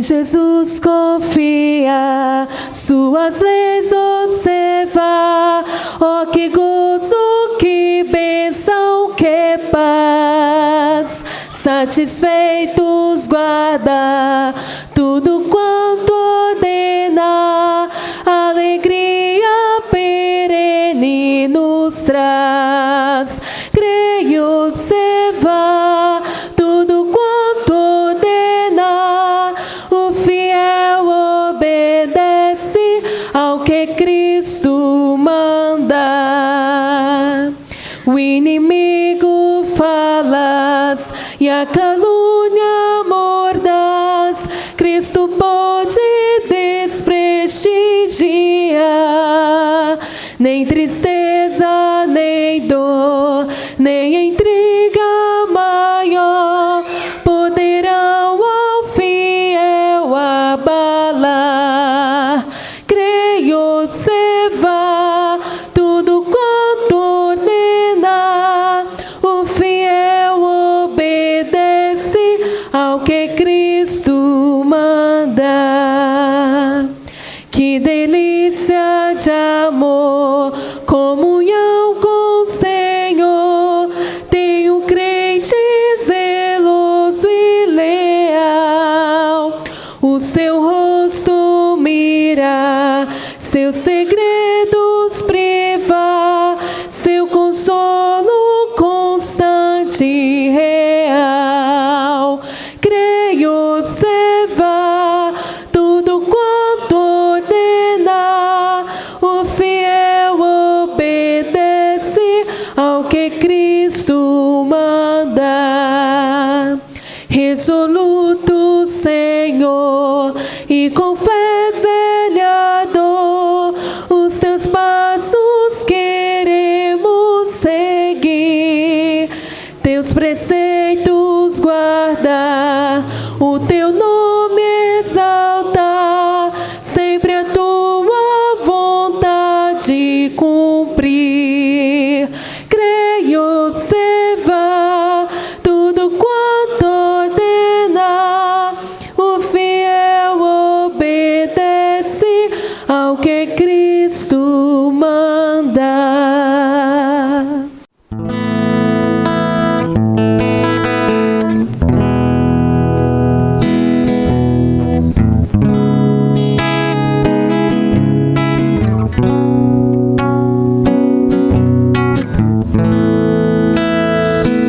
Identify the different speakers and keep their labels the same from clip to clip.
Speaker 1: Jesus confia, suas leis observa. Oh, que gozo, que bênção, que paz. Satisfeitos guarda tudo quanto ordena. Alegria perene nos traz. Creio observar tudo quanto ordena. O fiel obedece ao que Cristo manda. O inimigo falas e a calúnia mordaz. Cristo pode desprestigiar. Nem tristeza, nem dor, nem intriga maior poderão ao fiel abalar. Creio observar tudo quanto ordena. O fiel obedece ao que Cristo manda. Que delícia de amor, comunhão com o Senhor. Tem um crente zeloso e leal. O seu rosto mira, seus segredos priva, seu consolo constante e real. Creio observar tudo quanto ordena. O fiel obedece ao que Cristo manda. Resoluto, Senhor, e com fé zelhador, os teus passos queremos seguir. Teus preceitos guardar, o teu nome exaltar, sempre a tua vontade cumprir. Creio observar tudo quanto ordena. O fiel obedece ao que Cristo manda.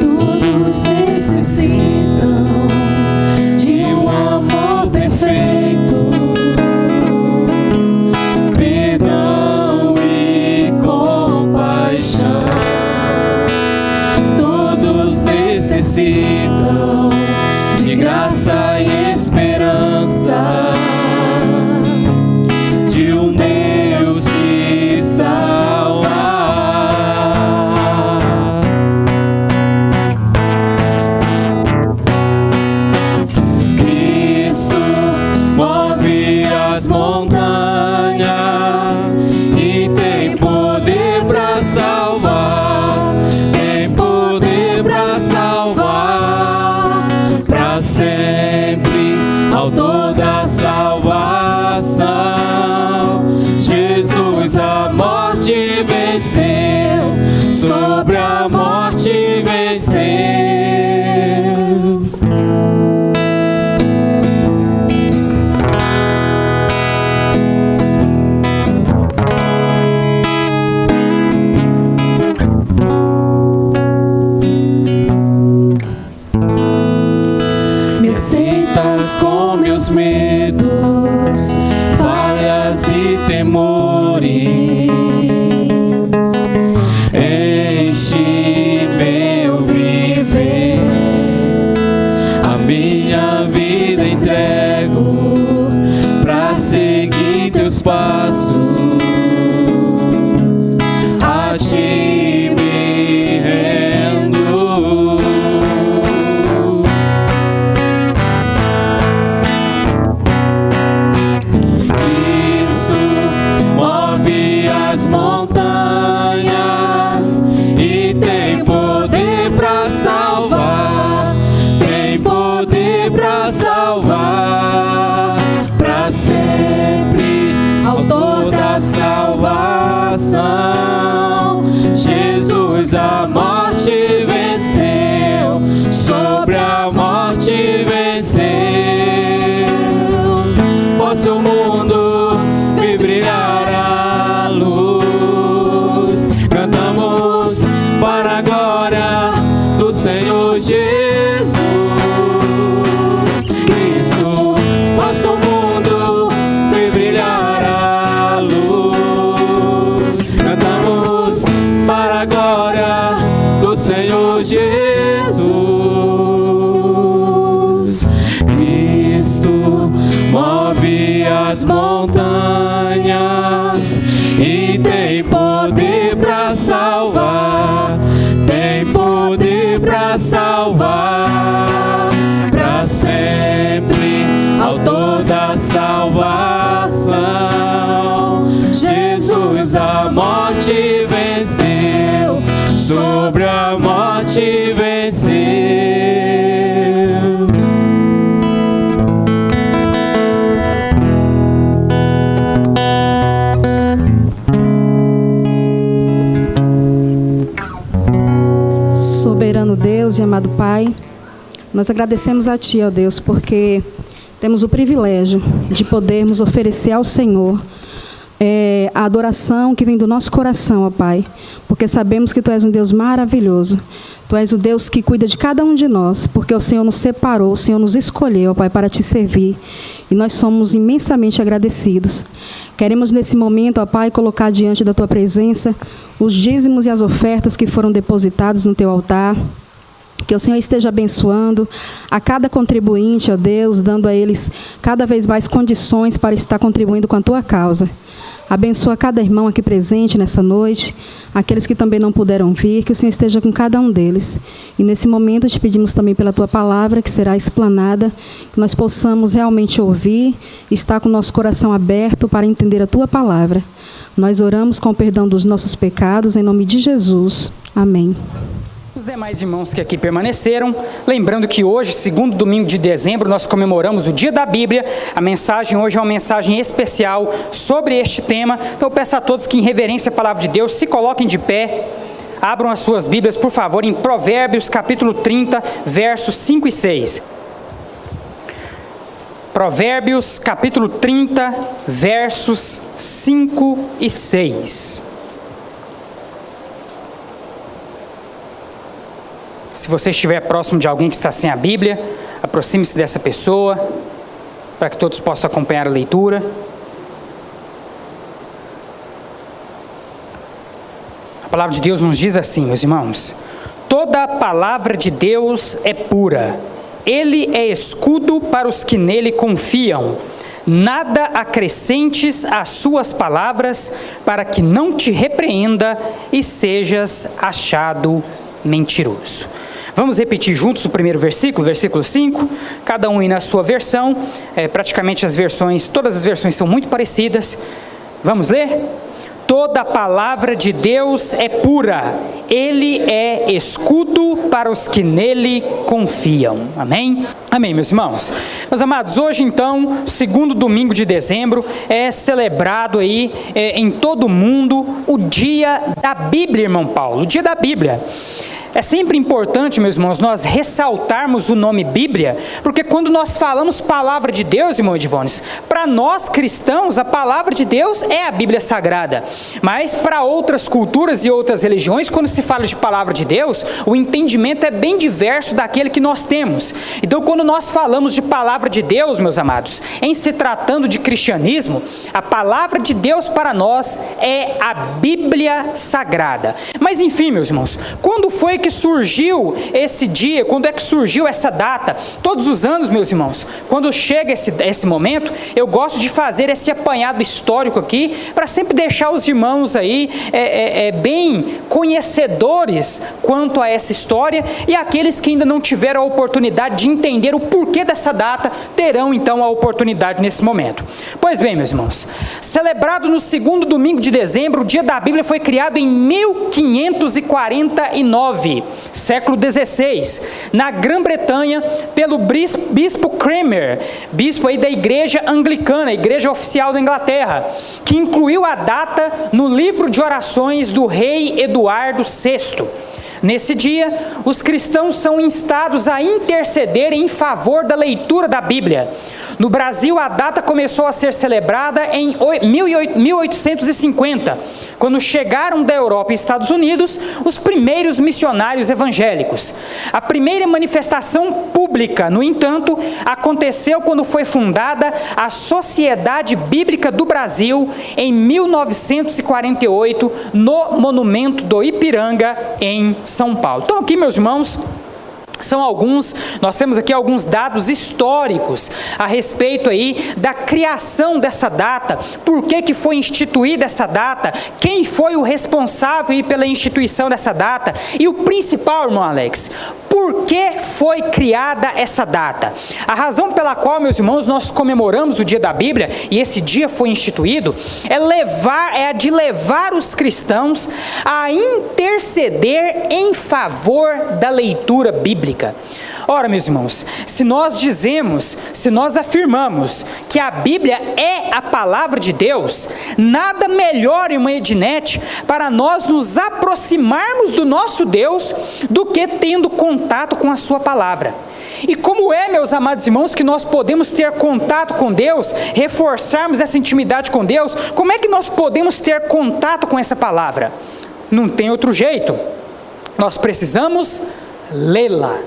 Speaker 1: Todos necessitam de um amor perfeito, perdão e compaixão. Todos necessitam de graça e esperança, de um Deus que salva. Cristo move as montanhas e tem poder para salvar, tem poder para salvar, para sempre, autor da salvação. Jesus a morte venceu, sobre a morte venceu. Me aceitas com meus medos, falhas e temores. Enche meu viver. e tem poder para salvar, tem poder para salvar, para sempre, autor da salvação. Jesus a morte venceu, sobre a morte venceu.
Speaker 2: Soberano Deus e amado Pai, nós agradecemos a Ti, ó Deus, porque temos o privilégio de podermos oferecer ao Senhor a adoração que vem do nosso coração, ó Pai, porque sabemos que Tu és um Deus maravilhoso. Tu és o Deus que cuida de cada um de nós, porque o Senhor nos separou, o Senhor nos escolheu, ó Pai, para Te servir. E nós somos imensamente agradecidos. Queremos nesse momento, ó Pai, colocar diante da Tua presença os dízimos e as ofertas que foram depositados no Teu altar. Que o Senhor esteja abençoando a cada contribuinte, ó Deus, dando a eles cada vez mais condições para estar contribuindo com a Tua causa. Abençoa cada irmão aqui presente nessa noite, aqueles que também não puderam vir, que o Senhor esteja com cada um deles. E nesse momento te pedimos também pela Tua palavra, que será explanada, que nós possamos realmente ouvir, estar com o nosso coração aberto para entender a Tua palavra. Nós oramos com o perdão dos nossos pecados, em nome de Jesus. Amém.
Speaker 3: Os demais irmãos que aqui permaneceram, lembrando que hoje, segundo domingo de dezembro, nós comemoramos o Dia da Bíblia. A mensagem hoje é uma mensagem especial sobre este tema. Então eu peço a todos que, em reverência à palavra de Deus, se coloquem de pé, abram as suas Bíblias, por favor, em Provérbios capítulo 30, versos 5 e 6. Provérbios capítulo 30, versos 5 e 6. Se você estiver próximo de alguém que está sem a Bíblia, aproxime-se dessa pessoa, para que todos possam acompanhar a leitura. A palavra de Deus nos diz assim, meus irmãos: toda a palavra de Deus é pura, Ele é escudo para os que nele confiam. Nada acrescentes às suas palavras, para que não te repreenda e sejas achado mentiroso. Vamos repetir juntos o primeiro versículo, versículo 5, cada um aí na sua versão, praticamente todas as versões são muito parecidas. Vamos ler? Toda a palavra de Deus é pura, Ele é escudo para os que nele confiam. Amém? Amém, meus irmãos. Meus amados, hoje então, segundo domingo de dezembro, é celebrado aí em todo o mundo o Dia da Bíblia, irmão Paulo, o Dia da Bíblia. É sempre importante, meus irmãos, nós ressaltarmos o nome Bíblia, porque quando nós falamos palavra de Deus, irmão Edivones, para nós cristãos, a palavra de Deus é a Bíblia Sagrada. Mas para outras culturas e outras religiões, quando se fala de palavra de Deus, o entendimento é bem diverso daquele que nós temos. Então, quando nós falamos de palavra de Deus, meus amados, em se tratando de cristianismo, a palavra de Deus para nós é a Bíblia Sagrada. Mas enfim, meus irmãos, quando foi que surgiu esse dia, quando é que surgiu essa data? Todos os anos, meus irmãos, quando chega esse momento, eu gosto de fazer esse apanhado histórico aqui, para sempre deixar os irmãos aí bem conhecedores quanto a essa história, e aqueles que ainda não tiveram a oportunidade de entender o porquê dessa data, terão então a oportunidade nesse momento. Pois bem, meus irmãos, celebrado no segundo domingo de dezembro, o Dia da Bíblia foi criado em 1549, século XVI, na Grã-Bretanha, pelo bispo Cranmer, bispo aí da igreja anglicana, a igreja oficial da Inglaterra, que incluiu a data no livro de orações do rei Eduardo VI. Nesse dia, os cristãos são instados a interceder em favor da leitura da Bíblia. No Brasil, a data começou a ser celebrada em 1850, quando chegaram da Europa e Estados Unidos os primeiros missionários evangélicos. A primeira manifestação pública, no entanto, aconteceu quando foi fundada a Sociedade Bíblica do Brasil, em 1948, no Monumento do Ipiranga, em São Paulo. Então aqui, meus irmãos, Nós temos aqui alguns dados históricos a respeito aí da criação dessa data, por que foi instituída essa data, quem foi o responsável aí pela instituição dessa data, e o principal, irmão Alex, por que foi criada essa data? A razão pela qual, meus irmãos, nós comemoramos o dia da Bíblia, e esse dia foi instituído, é a de levar os cristãos a interceder em favor da leitura bíblica. Ora, meus irmãos, se nós afirmamos que a Bíblia é a palavra de Deus, nada melhor, irmã Ednete, para nós nos aproximarmos do nosso Deus do que tendo contato com a sua palavra. E como é, meus amados irmãos, que nós podemos ter contato com Deus, reforçarmos essa intimidade com Deus? Como é que nós podemos ter contato com essa palavra? Não tem outro jeito. Nós precisamos lê-la.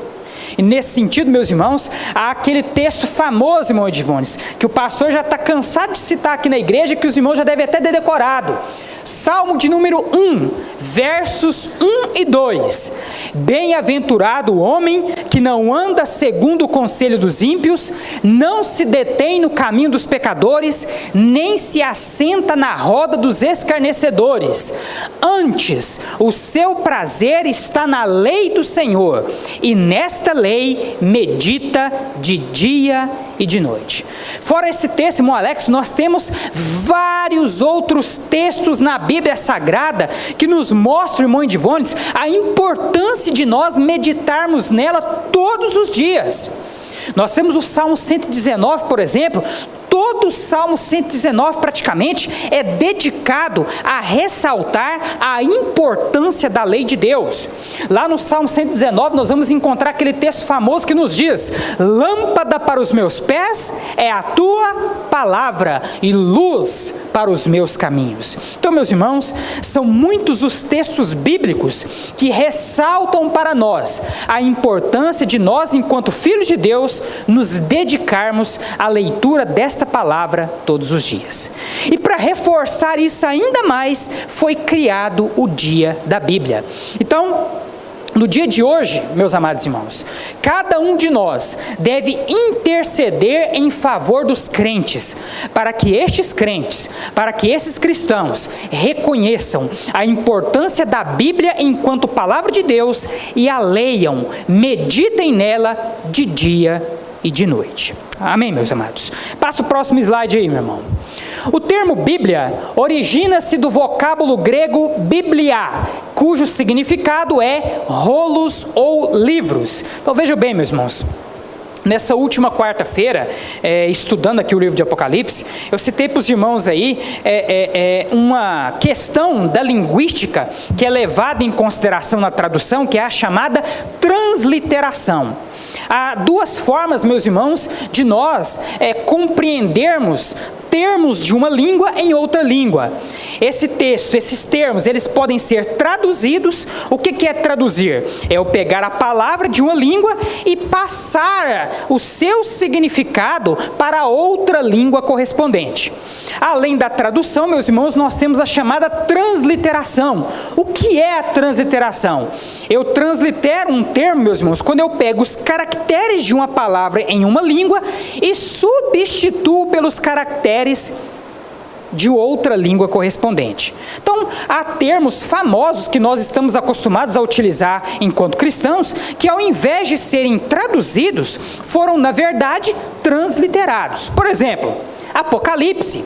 Speaker 3: E nesse sentido, meus irmãos, há aquele texto famoso, irmão Edivones, que o pastor já está cansado de citar aqui na igreja, que os irmãos já devem até ter decorado. Salmo de número 1, versos 1 e 2. Bem-aventurado o homem que não anda segundo o conselho dos ímpios, não se detém no caminho dos pecadores, nem se assenta na roda dos escarnecedores. Antes, o seu prazer está na lei do Senhor, e nesta lei medita de dia e de noite. Fora esse texto, irmão Alex, nós temos vários outros textos na Bíblia Sagrada que nos mostram, irmão Edivones, a importância de nós meditarmos nela todos os dias. Nós temos o Salmo 119, por exemplo. Todo o Salmo 119 praticamente é dedicado a ressaltar a importância da lei de Deus. Lá no Salmo 119 nós vamos encontrar aquele texto famoso que nos diz: lâmpada para os meus pés é a tua palavra e luz para os meus caminhos. Então, meus irmãos, são muitos os textos bíblicos que ressaltam para nós a importância de nós, enquanto filhos de Deus, nos dedicarmos à leitura desta palavra todos os dias. E para reforçar isso ainda mais, foi criado o dia da Bíblia. Então, no dia de hoje, meus amados irmãos, cada um de nós deve interceder em favor dos crentes, para que esses cristãos reconheçam a importância da Bíblia enquanto palavra de Deus e a leiam, meditem nela de dia e de noite. Amém, meus amados? Passa o próximo slide aí, meu irmão. O termo Bíblia origina-se do vocábulo grego biblia, cujo significado é rolos ou livros. Então vejam bem, meus irmãos, nessa última quarta-feira, estudando aqui o livro de Apocalipse, eu citei para os irmãos aí uma questão da linguística que é levada em consideração na tradução, que é a chamada transliteração. Há duas formas, meus irmãos, de nós compreendermos termos de uma língua em outra língua. Esses termos, eles podem ser traduzidos. O que é traduzir? É eu pegar a palavra de uma língua e passar o seu significado para outra língua correspondente. Além da tradução, meus irmãos, nós temos a chamada transliteração. O que é a transliteração? Eu translitero um termo, meus irmãos, quando eu pego os caracteres de uma palavra em uma língua e substituo pelos caracteres de outra língua correspondente. Então, há termos famosos que nós estamos acostumados a utilizar enquanto cristãos, que ao invés de serem traduzidos, foram, na verdade, transliterados. Por exemplo, Apocalipse.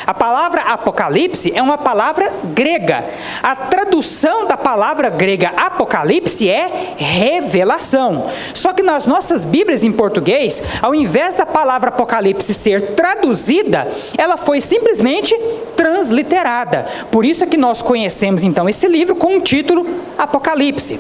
Speaker 3: A palavra Apocalipse é uma palavra grega. A tradução da palavra grega Apocalipse é revelação. Só que nas nossas Bíblias em português, ao invés da palavra Apocalipse ser traduzida, ela foi simplesmente transliterada. Por isso é que nós conhecemos então esse livro com o título Apocalipse.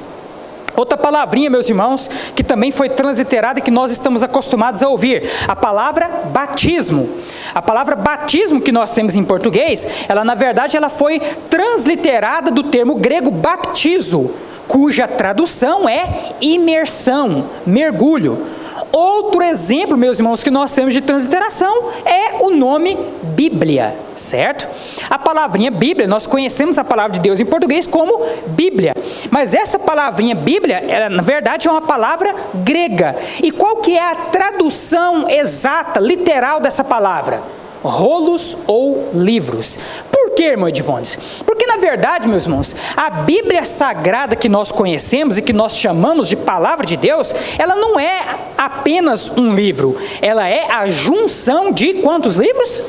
Speaker 3: Outra palavrinha, meus irmãos, que também foi transliterada e que nós estamos acostumados a ouvir, a palavra batismo. A palavra batismo que nós temos em português, ela na verdade ela foi transliterada do termo grego baptizo, cuja tradução é imersão, mergulho. Outro exemplo, meus irmãos, que nós temos de transliteração é o nome Bíblia, certo? A palavrinha Bíblia, nós conhecemos a palavra de Deus em português como Bíblia, mas essa palavrinha Bíblia, ela, na verdade, é uma palavra grega. E qual que é a tradução exata, literal dessa palavra? Rolos ou livros. Por que, irmão Edivones? Porque, na verdade, meus irmãos, a Bíblia Sagrada que nós conhecemos e que nós chamamos de Palavra de Deus, ela não é apenas um livro, ela é a junção de quantos livros?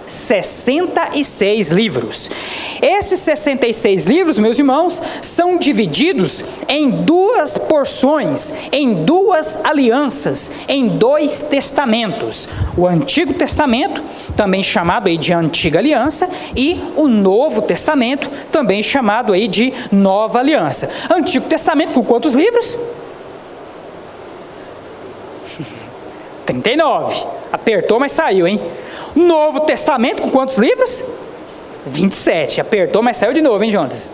Speaker 3: 66 livros. Esses 66 livros, meus irmãos, são divididos em duas porções, em duas alianças, em 2 testamentos. O Antigo Testamento, também chamado aí de Antiga Aliança, e o Novo Testamento, também chamado aí de Nova Aliança. Antigo Testamento com quantos livros? 39. Apertou, mas saiu, hein? Novo Testamento com quantos livros? 27. Apertou, mas saiu de novo, hein, Jonas?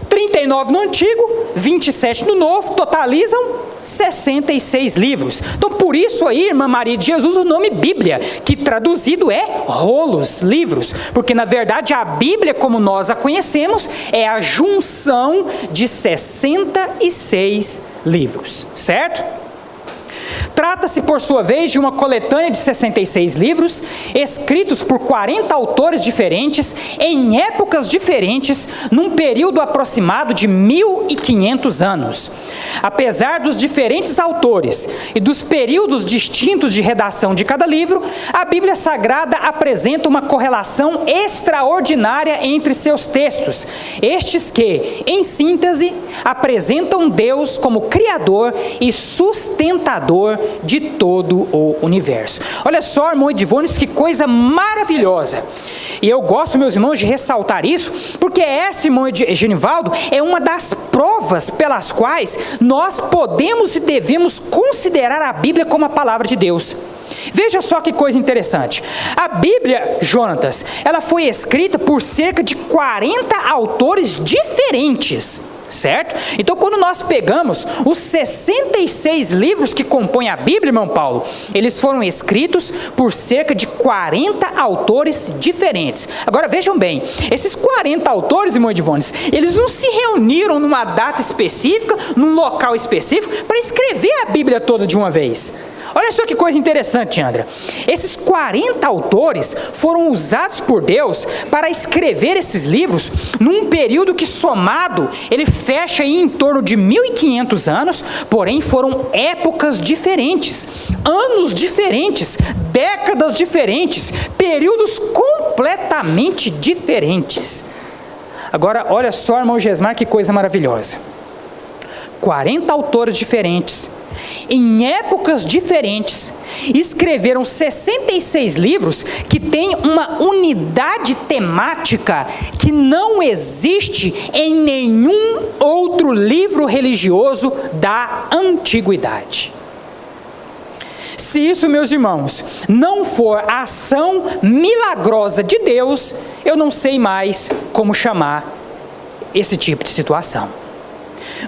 Speaker 3: 39 no Antigo, 27 no Novo, totalizam 66 livros. Então, por isso aí, irmã Maria de Jesus, o nome Bíblia, que traduzido é rolos, livros, porque na verdade a Bíblia, como nós a conhecemos, é a junção de 66 livros, certo? Trata-se, por sua vez, de uma coletânea de 66 livros, escritos por 40 autores diferentes, em épocas diferentes, num período aproximado de 1500 anos. Apesar dos diferentes autores e dos períodos distintos de redação de cada livro, a Bíblia Sagrada apresenta uma correlação extraordinária entre seus textos, estes que, em síntese, apresentam Deus como Criador e sustentador de todo o universo. Olha só, irmão Edivones, que coisa maravilhosa. E eu gosto, meus irmãos, de ressaltar isso, porque essa, irmão Genivaldo, é uma das provas pelas quais nós podemos e devemos considerar a Bíblia como a palavra de Deus. Veja só que coisa interessante. A Bíblia, Jonatas, ela foi escrita por cerca de 40 autores diferentes, certo? Então, quando nós pegamos os 66 livros que compõem a Bíblia, irmão Paulo, eles foram escritos por cerca de 40 autores diferentes. Agora, vejam bem, esses 40 autores, irmão Edivones, eles não se reuniram numa data específica, num local específico, para escrever a Bíblia toda de uma vez. Olha só que coisa interessante, André. Esses 40 autores foram usados por Deus para escrever esses livros num período que, somado, ele fecha aí em torno de 1500 anos, porém foram épocas diferentes, anos diferentes, décadas diferentes, períodos completamente diferentes. Agora, olha só, irmão Gesmar, que coisa maravilhosa. 40 autores diferentes, em épocas diferentes, escreveram 66 livros que têm uma unidade temática que não existe em nenhum outro livro religioso da antiguidade. Se isso, meus irmãos, não for a ação milagrosa de Deus, eu não sei mais como chamar esse tipo de situação.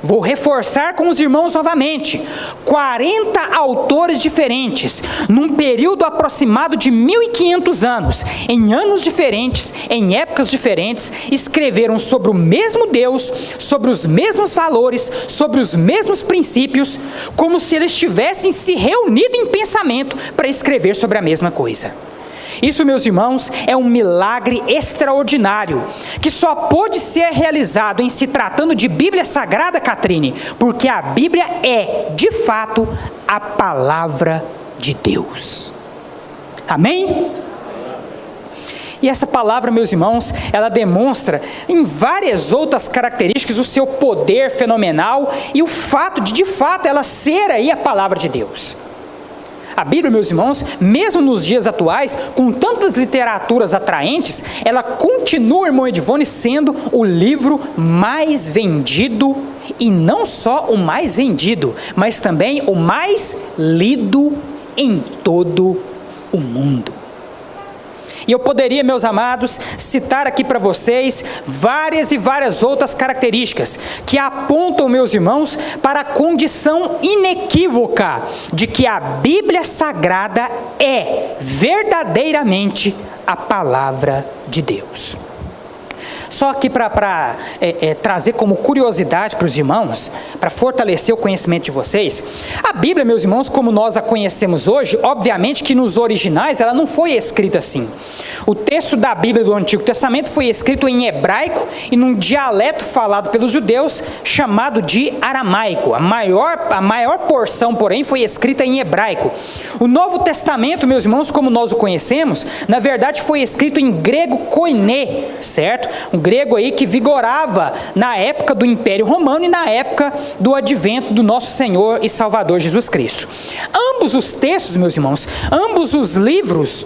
Speaker 3: Vou reforçar com os irmãos novamente. 40 autores diferentes, num período aproximado de 1500 anos, em anos diferentes, em épocas diferentes, escreveram sobre o mesmo Deus, sobre os mesmos valores, sobre os mesmos princípios, como se eles tivessem se reunido em pensamento para escrever sobre a mesma coisa. Isso, meus irmãos, é um milagre extraordinário, que só pôde ser realizado em se tratando de Bíblia Sagrada, Catrine, porque a Bíblia é, de fato, a palavra de Deus. Amém? E essa palavra, meus irmãos, ela demonstra em várias outras características o seu poder fenomenal e o fato de fato, ela ser aí a palavra de Deus. A Bíblia, meus irmãos, mesmo nos dias atuais, com tantas literaturas atraentes, ela continua, irmão Edivone, sendo o livro mais vendido, e não só o mais vendido, mas também o mais lido em todo o mundo. E eu poderia, meus amados, citar aqui para vocês várias e várias outras características que apontam, meus irmãos, para a condição inequívoca de que a Bíblia Sagrada é verdadeiramente a palavra de Deus. Só aqui para trazer como curiosidade para os irmãos, para fortalecer o conhecimento de vocês, a Bíblia, meus irmãos, como nós a conhecemos hoje, obviamente que nos originais ela não foi escrita assim. O texto da Bíblia do Antigo Testamento foi escrito em hebraico e num dialeto falado pelos judeus chamado de aramaico. A maior porção, porém, foi escrita em hebraico. O Novo Testamento, meus irmãos, como nós o conhecemos, na verdade foi escrito em grego koiné, certo? Um grego aí que vigorava na época do Império Romano e na época do advento do nosso Senhor e Salvador Jesus Cristo. Ambos os textos, meus irmãos, ambos os livros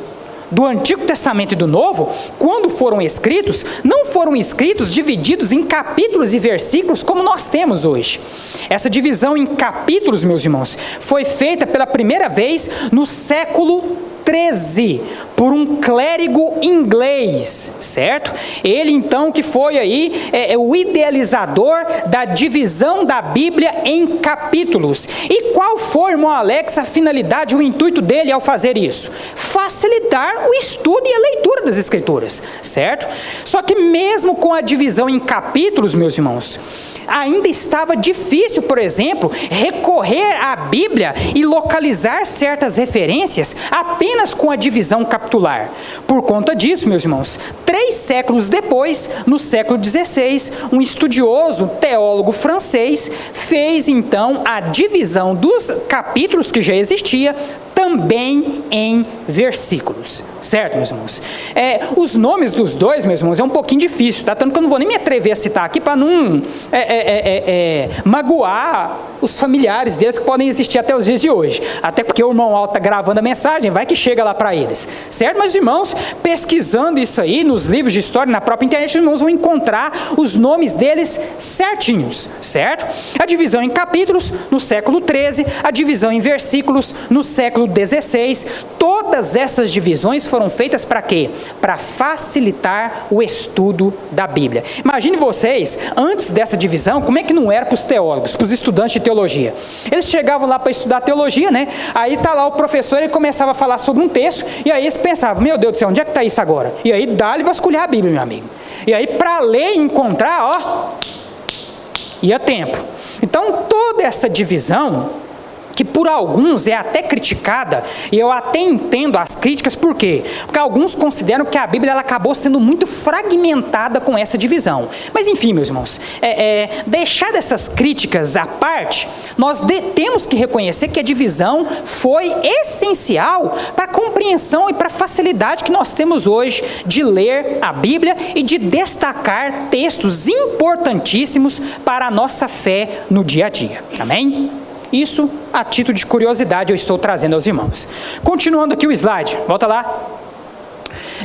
Speaker 3: do Antigo Testamento e do Novo, quando foram escritos, não foram escritos divididos em capítulos e versículos como nós temos hoje. Essa divisão em capítulos, meus irmãos, foi feita pela primeira vez no século 13, por um clérigo inglês, certo? Ele então que foi aí o idealizador da divisão da Bíblia em capítulos. E qual foi, irmão Alex, a finalidade, o intuito dele ao fazer isso? Facilitar o estudo e a leitura das Escrituras, certo? Só que mesmo com a divisão em capítulos, meus irmãos, ainda estava difícil, por exemplo, recorrer à Bíblia e localizar certas referências apenas com a divisão capitular. Por conta disso, meus irmãos, 3 séculos depois, no século XVI, um estudioso teólogo francês fez então a divisão dos capítulos que já existia também em versículos, certo, meus irmãos? Os nomes dos dois, meus irmãos, é um pouquinho difícil, tá? Tanto que eu não vou nem me atrever a citar aqui para não magoar os familiares deles que podem existir até os dias de hoje. Até porque o irmão Alto está gravando a mensagem, vai que chega lá para eles, certo? Mas, irmãos, pesquisando isso aí nos livros de história, na própria internet, os irmãos vão encontrar os nomes deles certinhos, certo? A divisão em capítulos no século 13, a divisão em versículos no século 16, todas essas divisões foram feitas para quê? Para facilitar o estudo da Bíblia. Imagine vocês, antes dessa divisão, como é que não era para os teólogos, para os estudantes de teologia? Eles chegavam lá para estudar teologia, né? Aí tá lá o professor, ele começava a falar sobre um texto, e aí eles pensavam, meu Deus do céu, onde é que está isso agora? E aí dá-lhe vasculhar a Bíblia, meu amigo. E aí para ler e encontrar, ia tempo. Então toda essa divisão, que por alguns é até criticada, e eu até entendo as críticas, por quê? Porque alguns consideram que a Bíblia ela acabou sendo muito fragmentada com essa divisão. Mas enfim, meus irmãos, deixar dessas críticas à parte, nós temos que reconhecer que a divisão foi essencial para a compreensão e para a facilidade que nós temos hoje de ler a Bíblia e de destacar textos importantíssimos para a nossa fé no dia a dia. Amém? Isso, a título de curiosidade, eu estou trazendo aos irmãos. Continuando aqui o slide, volta lá.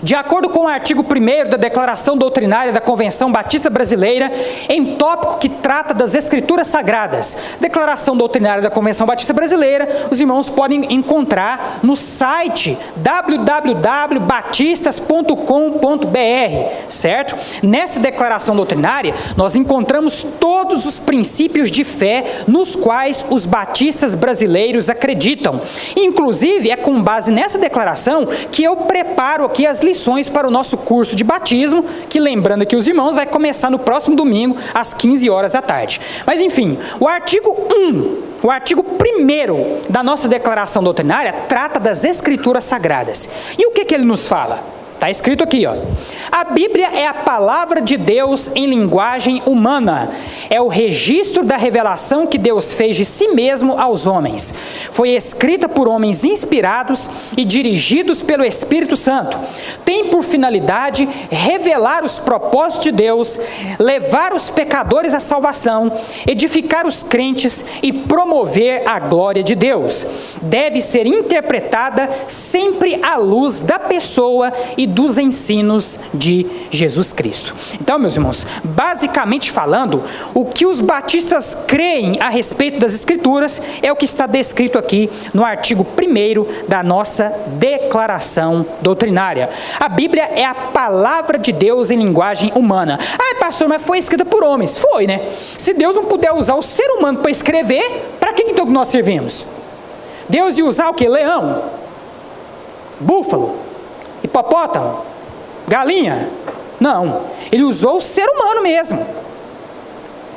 Speaker 3: De acordo com o artigo 1º da Declaração Doutrinária da Convenção Batista Brasileira, em tópico que trata das Escrituras Sagradas, Declaração Doutrinária da Convenção Batista Brasileira, os irmãos podem encontrar no site www.batistas.com.br, certo? Nessa declaração doutrinária, nós encontramos todos os princípios de fé nos quais os batistas brasileiros acreditam. Inclusive, é com base nessa declaração que eu preparo aqui as lições para o nosso curso de batismo, que, lembrando aqui os irmãos, vai começar no próximo domingo, às 15 horas da tarde. Mas enfim, o artigo 1º da nossa declaração doutrinária trata das Escrituras Sagradas. E o que ele nos fala? Está escrito aqui, a Bíblia é a palavra de Deus em linguagem humana. É o registro da revelação que Deus fez de si mesmo aos homens. Foi escrita por homens inspirados e dirigidos pelo Espírito Santo. Tem por finalidade revelar os propósitos de Deus, levar os pecadores à salvação, edificar os crentes e promover a glória de Deus. Deve ser interpretada sempre à luz da pessoa e dos ensinos de de Jesus Cristo. Então, meus irmãos, basicamente falando, o que os batistas creem a respeito das Escrituras é o que está descrito aqui no artigo 1º da nossa declaração doutrinária. A Bíblia é a palavra de Deus em linguagem humana. Ah, pastor, mas foi escrita por homens. Foi, né? Se Deus não puder usar o ser humano para escrever, para que então que nós servimos? Deus ia usar o quê? Leão, búfalo, hipopótamo, galinha? Não, ele usou o ser humano mesmo.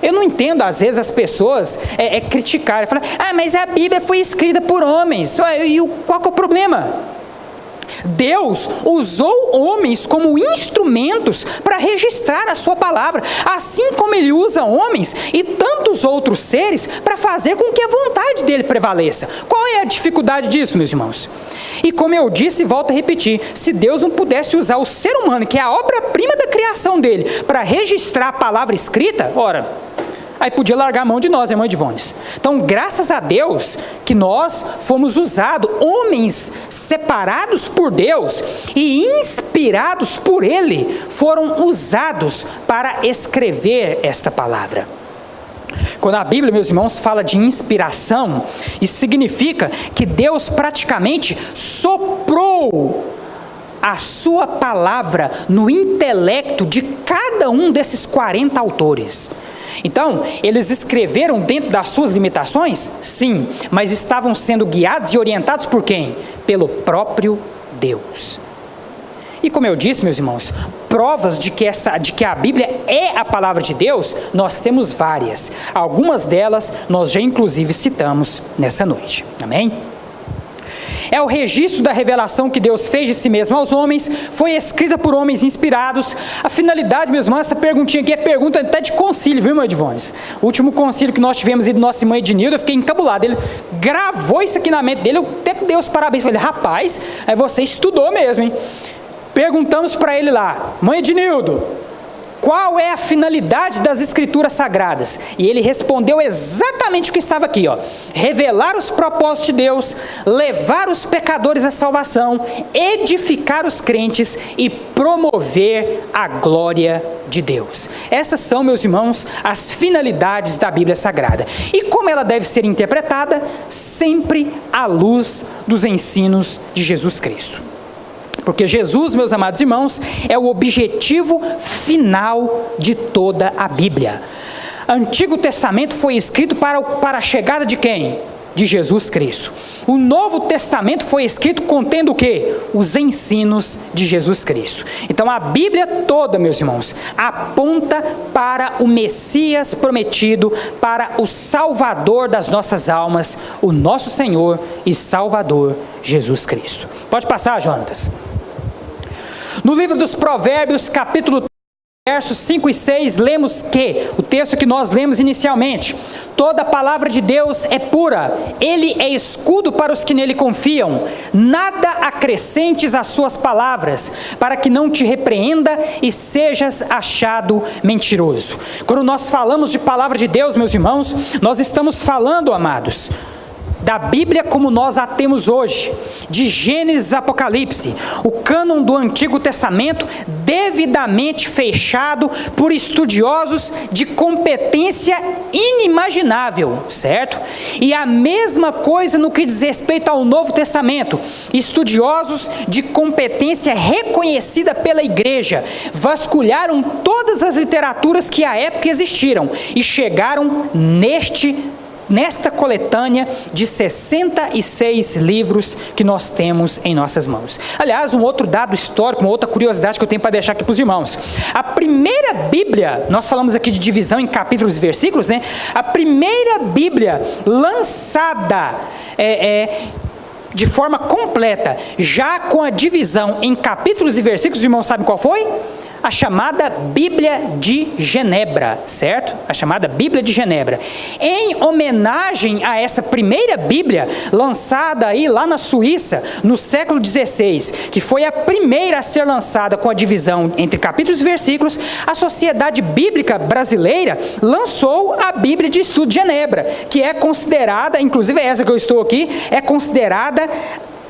Speaker 3: Eu não entendo, às vezes, as pessoas criticarem, falar, mas a Bíblia foi escrita por homens. E qual que é o problema? Deus usou homens como instrumentos para registrar a sua palavra, assim como ele usa homens e tantos outros seres para fazer com que a vontade dele prevaleça. Qual é a dificuldade disso, meus irmãos? E como eu disse e volto a repetir, se Deus não pudesse usar o ser humano, que é a obra-prima da criação dele, para registrar a palavra escrita, ora, aí podia largar a mão de nós, irmã Divones. Então, graças a Deus que nós fomos usados, homens separados por Deus e inspirados por Ele, foram usados para escrever esta palavra. Quando a Bíblia, meus irmãos, fala de inspiração, isso significa que Deus praticamente soprou a sua palavra no intelecto de cada um desses 40 autores. Então, eles escreveram dentro das suas limitações? Sim, mas estavam sendo guiados e orientados por quem? Pelo próprio Deus. E como eu disse, meus irmãos, provas de que a Bíblia é a palavra de Deus, nós temos várias. Algumas delas nós já inclusive citamos nessa noite. Amém? É o registro da revelação que Deus fez de si mesmo aos homens, foi escrita por homens inspirados. A finalidade, meus irmãos, essa perguntinha aqui é pergunta até de concílio, viu, irmã Edvones? O último concílio que nós tivemos aí do nosso irmão Ednildo, eu fiquei encabulado. Ele gravou isso aqui na mente dele, eu até dei os parabéns. Eu falei, rapaz, aí você estudou mesmo, hein? Perguntamos para ele lá, mãe Ednildo, qual é a finalidade das Escrituras Sagradas? E ele respondeu exatamente o que estava aqui, ó. Revelar os propósitos de Deus, levar os pecadores à salvação, edificar os crentes e promover a glória de Deus. Essas são, meus irmãos, as finalidades da Bíblia Sagrada. E como ela deve ser interpretada? Sempre à luz dos ensinos de Jesus Cristo. Porque Jesus, meus amados irmãos, é o objetivo final de toda a Bíblia. Antigo Testamento foi escrito para a chegada de quem? De Jesus Cristo. O Novo Testamento foi escrito contendo o quê? Os ensinos de Jesus Cristo. Então a Bíblia toda, meus irmãos, aponta para o Messias prometido, para o Salvador das nossas almas, o nosso Senhor e Salvador Jesus Cristo. Pode passar, Jonatas. No livro dos Provérbios, capítulo 3, versos 5 e 6, lemos que, o texto que nós lemos inicialmente, toda a palavra de Deus é pura, ele é escudo para os que nele confiam, nada acrescentes às suas palavras, para que não te repreenda e sejas achado mentiroso. Quando nós falamos de palavra de Deus, meus irmãos, nós estamos falando, amados, da Bíblia como nós a temos hoje, de Gênesis a Apocalipse, o cânon do Antigo Testamento devidamente fechado por estudiosos de competência inimaginável, certo? E a mesma coisa no que diz respeito ao Novo Testamento, estudiosos de competência reconhecida pela igreja, vasculharam todas as literaturas que à época existiram e chegaram nesta coletânea de 66 livros que nós temos em nossas mãos. Aliás, um outro dado histórico, uma outra curiosidade que eu tenho para deixar aqui para os irmãos. A primeira Bíblia, nós falamos aqui de divisão em capítulos e versículos, né? A primeira Bíblia lançada de forma completa, já com a divisão em capítulos e versículos, os irmãos sabem qual foi? A chamada Bíblia de Genebra, certo? A chamada Bíblia de Genebra. Em homenagem a essa primeira Bíblia, lançada aí lá na Suíça, no século XVI, que foi a primeira a ser lançada com a divisão entre capítulos e versículos, a Sociedade Bíblica Brasileira lançou a Bíblia de Estudo de Genebra, que é considerada, inclusive essa que eu estou aqui, é considerada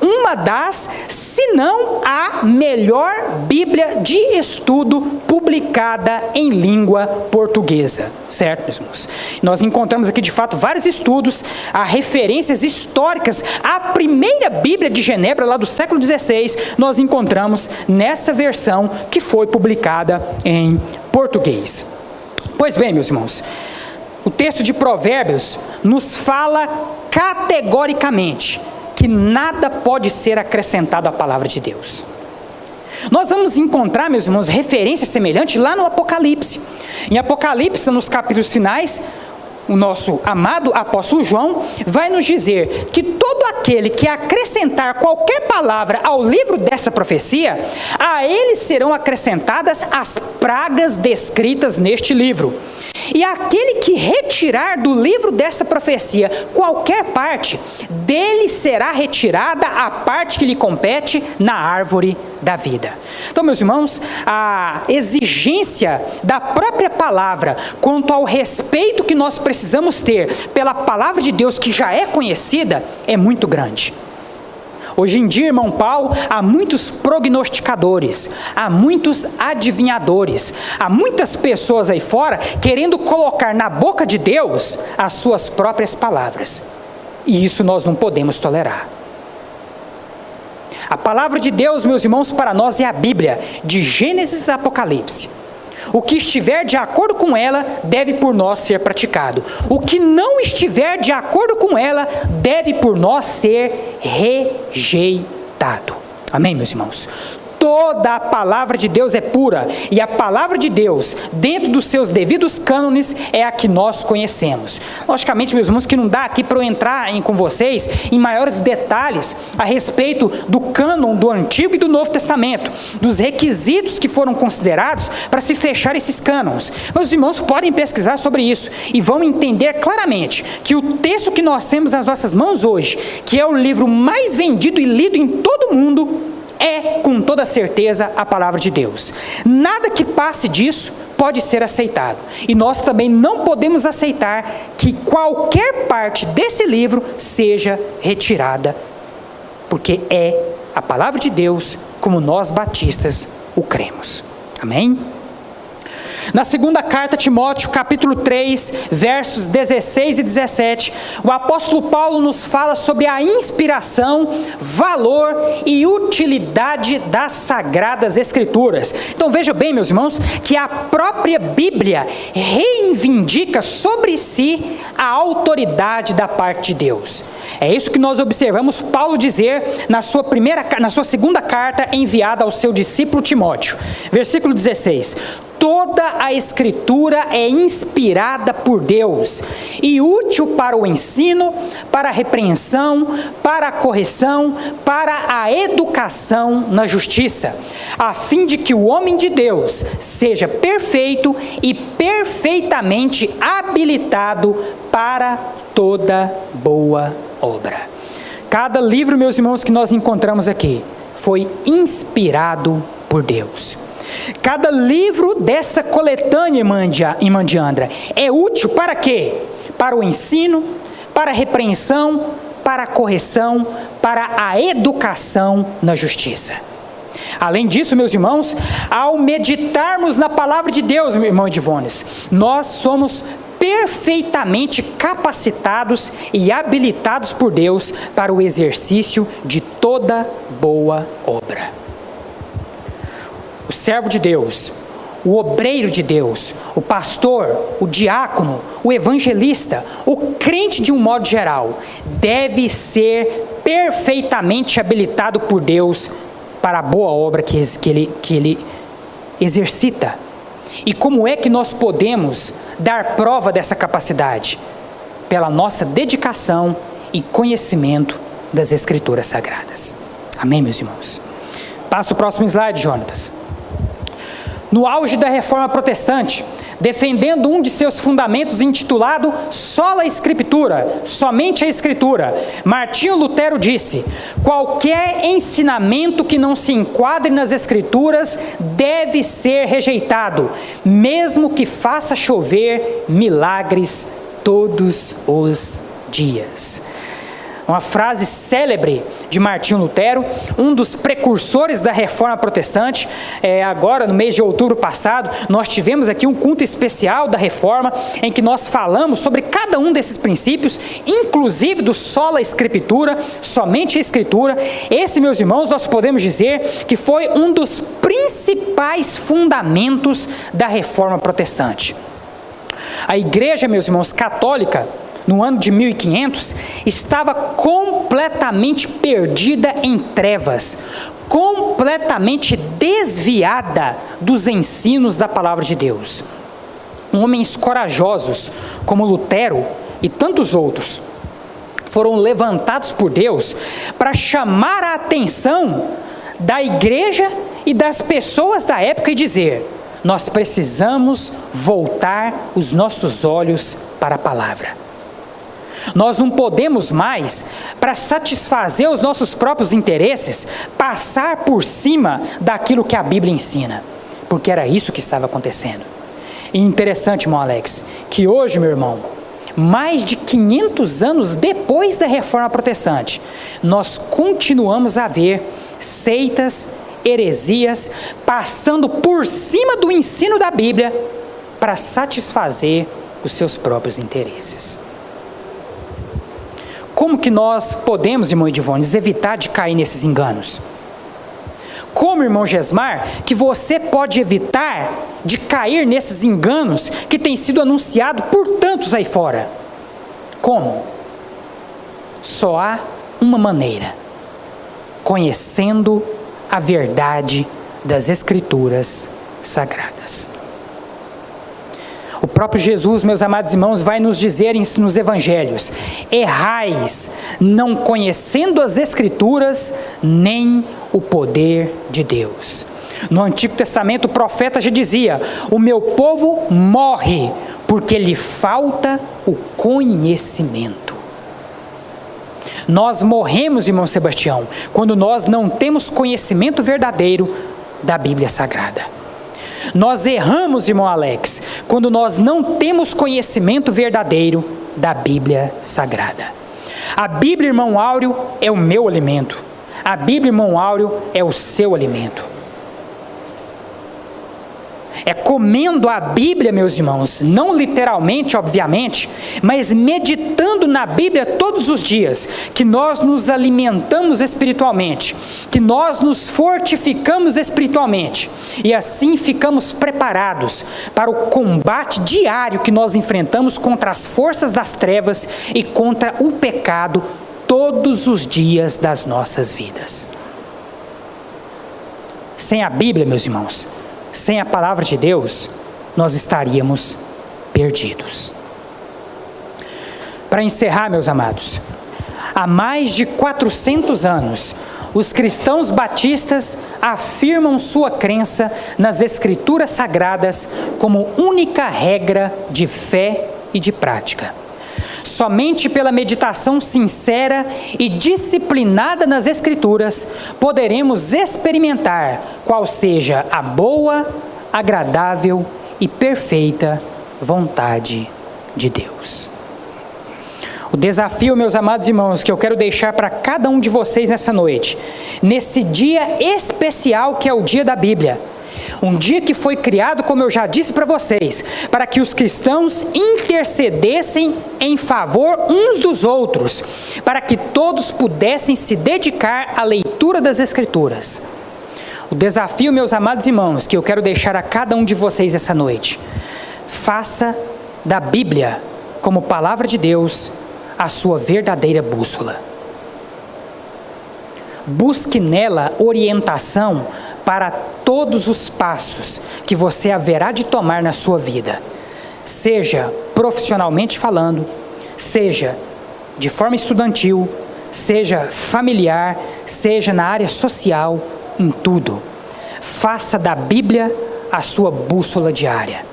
Speaker 3: uma das, se não a melhor Bíblia de estudo publicada em língua portuguesa, certo, meus irmãos? Nós encontramos aqui, de fato, vários estudos, há referências históricas. A primeira Bíblia de Genebra, lá do século XVI, nós encontramos nessa versão que foi publicada em português. Pois bem, meus irmãos, o texto de Provérbios nos fala categoricamente que nada pode ser acrescentado à palavra de Deus. Nós vamos encontrar, meus irmãos, referência semelhante lá no Apocalipse. Em Apocalipse, nos capítulos finais, o nosso amado apóstolo João vai nos dizer que todo aquele que acrescentar qualquer palavra ao livro dessa profecia, a ele serão acrescentadas as pragas descritas neste livro. E aquele que retirar do livro dessa profecia qualquer parte, dele será retirada a parte que lhe compete na árvore da vida. Então, meus irmãos, a exigência da própria palavra quanto ao respeito que nós precisamos ter pela palavra de Deus, que já é conhecida, é muito grande. Hoje em dia, irmão Paulo, há muitos prognosticadores, há muitos adivinhadores, há muitas pessoas aí fora querendo colocar na boca de Deus as suas próprias palavras. E isso nós não podemos tolerar. A palavra de Deus, meus irmãos, para nós é a Bíblia, de Gênesis a Apocalipse. O que estiver de acordo com ela, deve por nós ser praticado. O que não estiver de acordo com ela, deve por nós ser rejeitado. Amém, meus irmãos? Toda a palavra de Deus é pura, e a palavra de Deus, dentro dos seus devidos cânones, é a que nós conhecemos. Logicamente, meus irmãos, que não dá aqui para eu entrar com vocês em maiores detalhes a respeito do cânon do Antigo e do Novo Testamento, dos requisitos que foram considerados para se fechar esses cânons. Mas os irmãos podem pesquisar sobre isso e vão entender claramente que o texto que nós temos nas nossas mãos hoje, que é o livro mais vendido e lido em todo o mundo, é, com toda certeza, a palavra de Deus. Nada que passe disso pode ser aceitado. E nós também não podemos aceitar que qualquer parte desse livro seja retirada, porque é a palavra de Deus, como nós batistas o cremos. Amém? Na segunda carta a Timóteo, capítulo 3, versos 16 e 17, o apóstolo Paulo nos fala sobre a inspiração, valor e utilidade das Sagradas Escrituras. Então veja bem, meus irmãos, que a própria Bíblia reivindica sobre si a autoridade da parte de Deus. É isso que nós observamos Paulo dizer na sua segunda carta enviada ao seu discípulo Timóteo. Versículo 16. Toda a Escritura é inspirada por Deus e útil para o ensino, para a repreensão, para a correção, para a educação na justiça, a fim de que o homem de Deus seja perfeito e perfeitamente habilitado para toda boa obra. Cada livro, meus irmãos, que nós encontramos aqui foi inspirado por Deus. Cada livro dessa coletânea, irmã Diandra, é útil para quê? Para o ensino, para a repreensão, para a correção, para a educação na justiça. Além disso, meus irmãos, ao meditarmos na palavra de Deus, meu irmão Edivones, nós somos perfeitamente capacitados e habilitados por Deus para o exercício de toda boa obra. O servo de Deus, o obreiro de Deus, o pastor, o diácono, o evangelista, o crente de um modo geral, deve ser perfeitamente habilitado por Deus para a boa obra que ele exercita. E como é que nós podemos dar prova dessa capacidade? Pela nossa dedicação e conhecimento das Escrituras Sagradas. Amém, meus irmãos? Passa o próximo slide, Jonatas. No auge da Reforma Protestante, defendendo um de seus fundamentos intitulado Sola Scriptura, somente a Escritura, Martinho Lutero disse: qualquer ensinamento que não se enquadre nas Escrituras deve ser rejeitado, mesmo que faça chover milagres todos os dias. uma frase célebre de Martinho Lutero, um dos precursores da Reforma Protestante. Agora, no mês de outubro passado, nós tivemos aqui um culto especial da Reforma, em que nós falamos sobre cada um desses princípios, inclusive do sola Escritura, somente a Escritura. Esse, meus irmãos, nós podemos dizer que foi um dos principais fundamentos da Reforma Protestante. A igreja, meus irmãos, católica, no ano de 1500, estava completamente perdida em trevas, completamente desviada dos ensinos da palavra de Deus. Homens corajosos, como Lutero e tantos outros, foram levantados por Deus para chamar a atenção da igreja e das pessoas da época e dizer: nós precisamos voltar os nossos olhos para a palavra. Nós não podemos mais, para satisfazer os nossos próprios interesses, passar por cima daquilo que a Bíblia ensina, porque era isso que estava acontecendo. E interessante, irmão Alex, que hoje, meu irmão, mais de 500 anos depois da Reforma Protestante, nós continuamos a ver seitas, heresias, passando por cima do ensino da Bíblia para satisfazer os seus próprios interesses. Como que nós podemos, irmão Edivones, evitar de cair nesses enganos? Como, irmão Gesmar, que você pode evitar de cair nesses enganos que têm sido anunciados por tantos aí fora? Como? Só há uma maneira: conhecendo a verdade das Escrituras Sagradas. O próprio Jesus, meus amados irmãos, vai nos dizer nos evangelhos: errais, não conhecendo as Escrituras, nem o poder de Deus. No Antigo Testamento, o profeta já dizia: o meu povo morre, porque lhe falta o conhecimento. Nós morremos, irmão Sebastião, quando nós não temos conhecimento verdadeiro da Bíblia Sagrada. Nós erramos, irmão Alex, quando nós não temos conhecimento verdadeiro da Bíblia Sagrada. A Bíblia, irmão Áureo, é o meu alimento. A Bíblia, irmão Áureo, é o seu alimento. É comendo a Bíblia, meus irmãos, não literalmente, obviamente, mas meditando na Bíblia todos os dias, que nós nos alimentamos espiritualmente, que nós nos fortificamos espiritualmente, e assim ficamos preparados para o combate diário que nós enfrentamos contra as forças das trevas e contra o pecado todos os dias das nossas vidas. Sem a Bíblia, meus irmãos, sem a palavra de Deus, nós estaríamos perdidos. Para encerrar, meus amados, há mais de 400 anos, os cristãos batistas afirmam sua crença nas Escrituras Sagradas como única regra de fé e de prática. Somente pela meditação sincera e disciplinada nas Escrituras poderemos experimentar qual seja a boa, agradável e perfeita vontade de Deus. O desafio, meus amados irmãos, que eu quero deixar para cada um de vocês nessa noite, nesse dia especial que é o dia da Bíblia, um dia que foi criado, como eu já disse para vocês, para que os cristãos intercedessem em favor uns dos outros, para que todos pudessem se dedicar à leitura das Escrituras. O desafio, meus amados irmãos, que eu quero deixar a cada um de vocês essa noite: faça da Bíblia, como palavra de Deus, a sua verdadeira bússola. Busque nela orientação para todos os passos que você haverá de tomar na sua vida, seja profissionalmente falando, seja de forma estudantil, seja familiar, seja na área social, em tudo. Faça da Bíblia a sua bússola diária.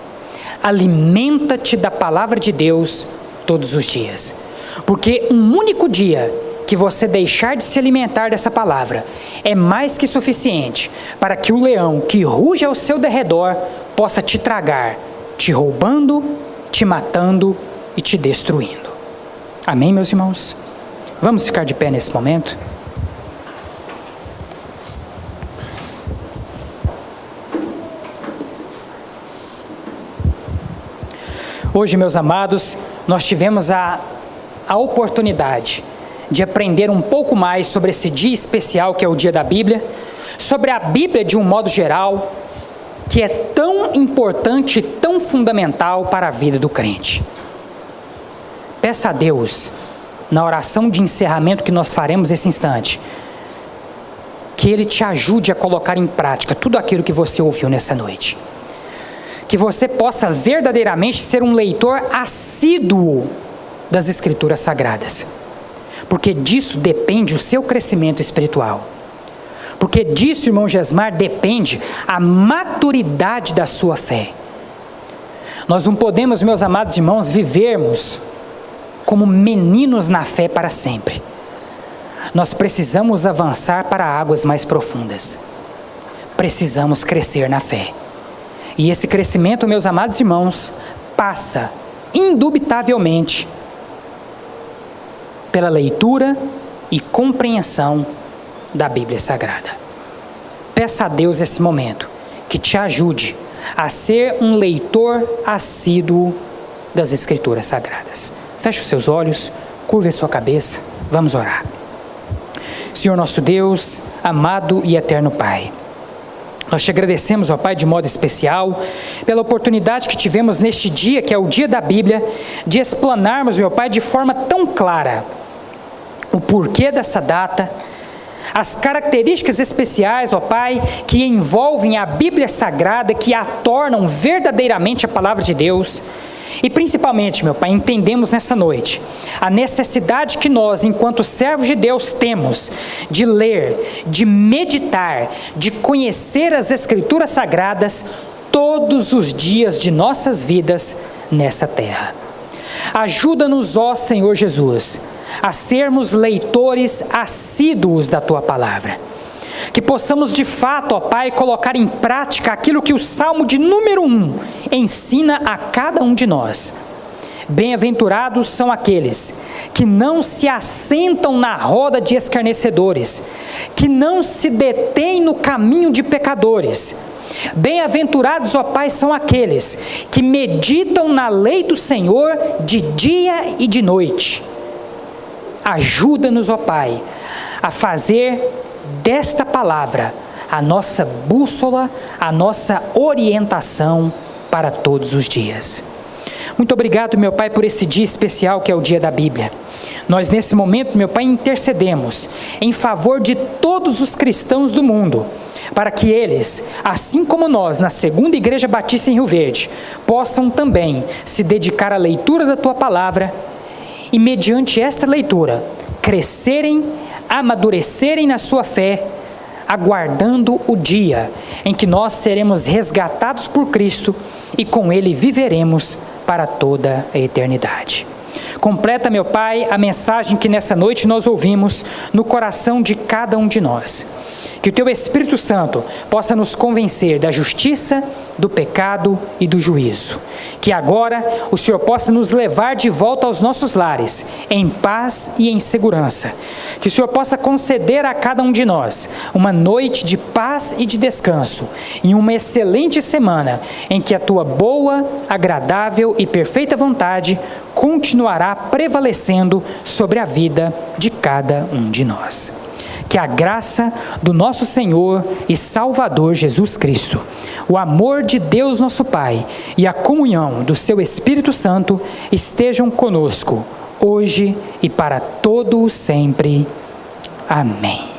Speaker 3: Alimenta-te da palavra de Deus todos os dias, porque um único dia que você deixar de se alimentar dessa palavra é mais que suficiente para que o leão que ruge ao seu derredor possa te tragar, te roubando, te matando e te destruindo. Amém, meus irmãos? Vamos ficar de pé nesse momento? Hoje, meus amados, nós tivemos a oportunidade de aprender um pouco mais sobre esse dia especial que é o dia da Bíblia, sobre a Bíblia de um modo geral, que é tão importante, tão fundamental para a vida do crente. Peça a Deus, na oração de encerramento que nós faremos nesse instante, que Ele te ajude a colocar em prática tudo aquilo que você ouviu nessa noite. Que você possa verdadeiramente ser um leitor assíduo das Escrituras Sagradas. Porque disso depende o seu crescimento espiritual. Porque disso, irmão Gesmar, depende a maturidade da sua fé. Nós não podemos, meus amados irmãos, vivermos como meninos na fé para sempre. Nós precisamos avançar para águas mais profundas. Precisamos crescer na fé. E esse crescimento, meus amados irmãos, passa, indubitavelmente, pela leitura e compreensão da Bíblia Sagrada. Peça a Deus esse momento, que te ajude a ser um leitor assíduo das Escrituras Sagradas. Feche os seus olhos, curve a sua cabeça, vamos orar. Senhor nosso Deus, amado e eterno Pai, nós te agradecemos, ó Pai, de modo especial, pela oportunidade que tivemos neste dia, que é o dia da Bíblia, de explanarmos, meu Pai, de forma tão clara o porquê dessa data, as características especiais, ó Pai, que envolvem a Bíblia Sagrada, que a tornam verdadeiramente a Palavra de Deus. E principalmente, meu Pai, entendemos nessa noite a necessidade que nós, enquanto servos de Deus, temos de ler, de meditar, de conhecer as Escrituras Sagradas todos os dias de nossas vidas nessa terra. Ajuda-nos, ó Senhor Jesus, a sermos leitores assíduos da Tua Palavra. Que possamos de fato, ó Pai, colocar em prática aquilo que o Salmo de número 1 ensina a cada um de nós. Bem-aventurados são aqueles que não se assentam na roda de escarnecedores, que não se detêm no caminho de pecadores. Bem-aventurados, ó Pai, são aqueles que meditam na lei do Senhor de dia e de noite. Ajuda-nos, ó Pai, a fazer desta palavra a nossa bússola, a nossa orientação para todos os dias. Muito obrigado, meu Pai, por esse dia especial que é o dia da Bíblia. Nós nesse momento, meu Pai, intercedemos em favor de todos os cristãos do mundo, para que eles, assim como nós, na Segunda Igreja Batista em Rio Verde, possam também se dedicar à leitura da Tua Palavra e, mediante esta leitura, crescerem, amadurecerem na sua fé, aguardando o dia em que nós seremos resgatados por Cristo e com Ele viveremos para toda a eternidade. Completa, meu Pai, a mensagem que nessa noite nós ouvimos no coração de cada um de nós. Que o Teu Espírito Santo possa nos convencer da justiça, do pecado e do juízo. Que agora o Senhor possa nos levar de volta aos nossos lares, em paz e em segurança. Que o Senhor possa conceder a cada um de nós uma noite de paz e de descanso, e uma excelente semana em que a Tua boa, agradável e perfeita vontade continuará prevalecendo sobre a vida de cada um de nós. Que a graça do nosso Senhor e Salvador Jesus Cristo, o amor de Deus nosso Pai e a comunhão do Seu Espírito Santo estejam conosco, hoje e para todo o sempre. Amém.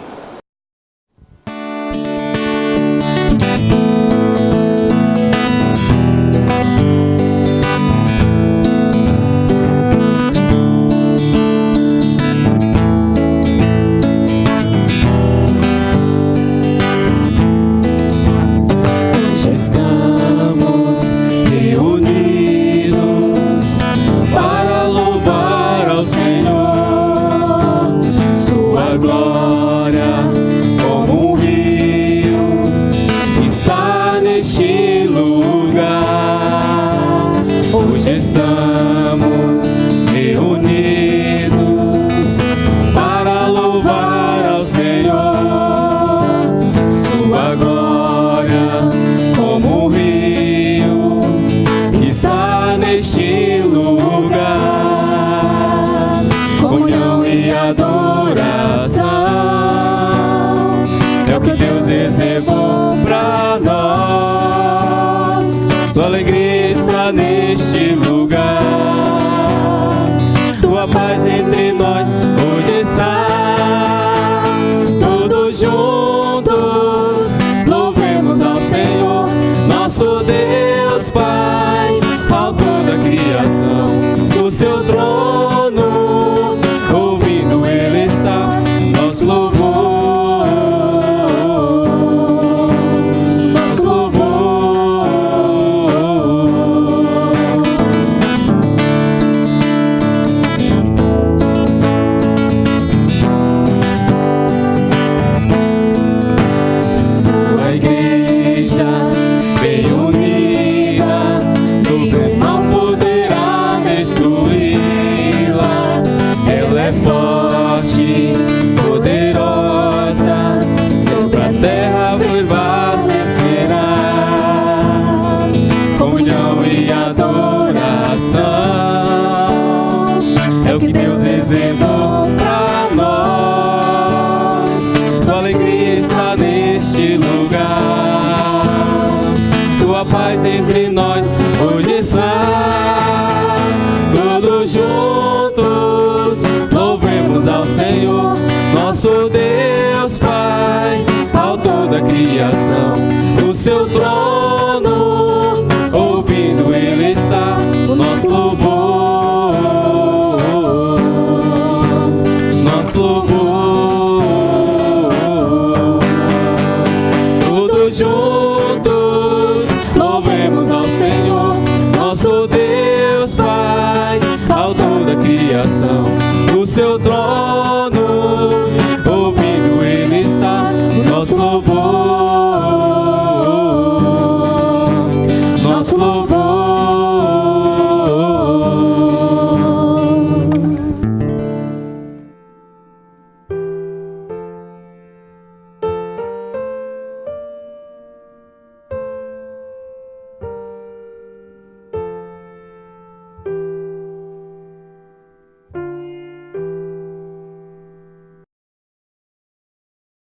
Speaker 1: Estamos reunidos neste lugar. Comunhão e adoração é o que Deus reservou pra nós. Tua alegria está neste lugar. Tua paz entre nós hoje está. Todos juntos louvemos ao Senhor, nosso Deus Pai, autor da criação. Do seu trono, ouvindo Ele está, nosso louvor, nosso louvor. Tua igreja bem unida, sobre o mal poderá destruí-la. Ela é forte, poderosa, sobre a terra prevalecerá. Comunhão e adoração é o que Deus reservou pra nós. Sua alegria está neste lugar. Tua paz entre nós hoje está. Todos juntos louvemos ao Senhor, nosso Deus Pai, autor da criação. O seu trono, ouvindo Ele está, o nosso louvor, nosso louvor. Todos juntos louvemos ao Senhor, nosso Deus Pai, autor da criação. O seu trono,